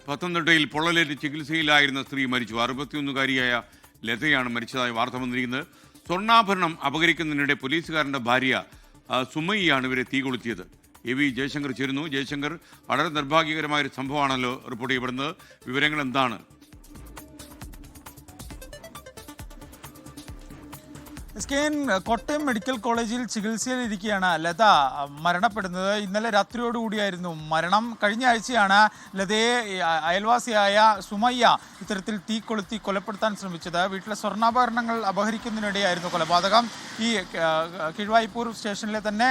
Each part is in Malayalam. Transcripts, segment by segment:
പത്തനംതിട്ടയിൽ പൊള്ളലേറ്റ് ചികിത്സയിലായിരുന്ന സ്ത്രീ മരിച്ചു. 61-കാരിയായ ലതയാണ് മരിച്ചതായി വാർത്ത വന്നിരിക്കുന്നത്. സ്വർണ്ണാഭരണം അപഹരിക്കുന്നതിനിടെ പോലീസുകാരന്റെ ഭാര്യ സുമയ്യാണ് ഇവരെ തീ കൊളുത്തിയത്. AV ജയശങ്കർ ചേരുന്നു. ജയശങ്കർ, വളരെ നിർഭാഗ്യകരമായൊരു സംഭവമാണല്ലോ റിപ്പോർട്ട് ചെയ്യപ്പെടുന്നത്. വിവരങ്ങൾ എന്താണ്? കോട്ടയം മെഡിക്കൽ കോളേജിൽ ചികിത്സയിലിരിക്കുകയാണ് ലത മരണപ്പെടുന്നത്. ഇന്നലെ രാത്രിയോടുകൂടിയായിരുന്നു മരണം. കഴിഞ്ഞ ആഴ്ചയാണ് ലതയെ അയൽവാസിയായ സുമയ്യ ഇത്തരത്തിൽ തീ കൊളുത്തി കൊലപ്പെടുത്താൻ ശ്രമിച്ചത്. വീട്ടിലെ സ്വർണ്ണാഭരണങ്ങൾ അപഹരിക്കുന്നതിനിടെയായിരുന്നു കൊലപാതകം. ഈ കീഴ്വായ്പൂർ സ്റ്റേഷനിലെ തന്നെ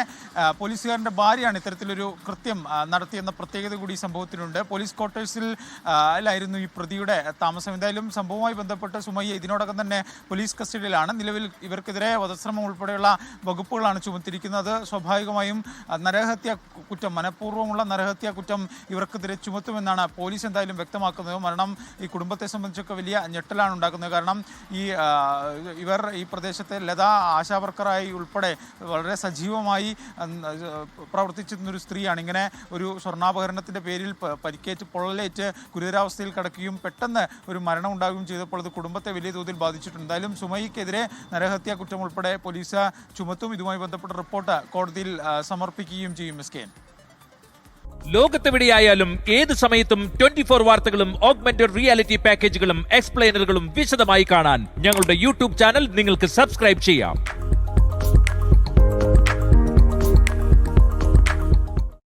പോലീസുകാരൻ്റെ ഭാര്യയാണ് ഇത്തരത്തിലൊരു കൃത്യം നടത്തിയെന്ന പ്രത്യേകത കൂടി സംഭവത്തിനുണ്ട്. പോലീസ് ക്വാർട്ടേഴ്സിലായിരുന്നു ഈ പ്രതിയുടെ താമസം. എന്തായാലും സംഭവവുമായി ബന്ധപ്പെട്ട് സുമയ്യ ഇതിനോടകം തന്നെ പോലീസ് കസ്റ്റഡിയിലാണ്. നിലവിൽ ഇവർക്കെതിരെ വധശ്രമം ഉൾപ്പെടെയുള്ള വകുപ്പുകളാണ് ചുമത്തിയിരിക്കുന്നത്. സ്വാഭാവികമായും നരഹത്യാ കുറ്റം, മനഃപൂർവ്വമുള്ള നരഹത്യാ കുറ്റം ഇവർക്കെതിരെ ചുമത്തുമെന്നാണ് പോലീസ് എന്തായാലും വ്യക്തമാക്കുന്നത്. മരണം ഈ കുടുംബത്തെ സംബന്ധിച്ചൊക്കെ വലിയ ഞെട്ടലാണ് ഉണ്ടാക്കുന്നത്. കാരണം ഇവർ ഈ പ്രദേശത്തെ ലത ആശാവർക്കറായി ഉൾപ്പെടെ വളരെ സജീവമായി പ്രവർത്തിച്ചിരുന്നൊരു സ്ത്രീയാണ്. ഇങ്ങനെ ഒരു സ്വർണ്ണാപഹരണത്തിൻ്റെ പേരിൽ പരിക്കേറ്റ് പൊള്ളലേറ്റ് ഗുരുതരാവസ്ഥയിൽ കിടക്കുകയും പെട്ടെന്ന് ഒരു മരണം ഉണ്ടാകുകയും ചെയ്തപ്പോൾ അത് കുടുംബത്തെ വലിയ തോതിൽ ബാധിച്ചിട്ടുണ്ട്. എന്തായാലും സുമയ്യക്കെതിരെ നരഹത്യാ കുറ്റം ഉൾപ്പെടെ പോലീസ് ചുമത്തും. ഇതുമായി ബന്ധപ്പെട്ട റിപ്പോർട്ട് കോടതിയിൽ സമർപ്പിക്കുകയും ചെയ്യും. ലോകത്തെവിടെയായാലും ഏത് സമയത്തും 24 വാർത്തകളും ഓഗ്മെന്റഡ് റിയാലിറ്റി പാക്കേജുകളും എക്സ്പ്ലെയിനറുകളും വിശദമായി കാണാൻ ഞങ്ങളുടെ യൂട്യൂബ് ചാനൽ നിങ്ങൾക്ക് സബ്സ്ക്രൈബ് ചെയ്യാം.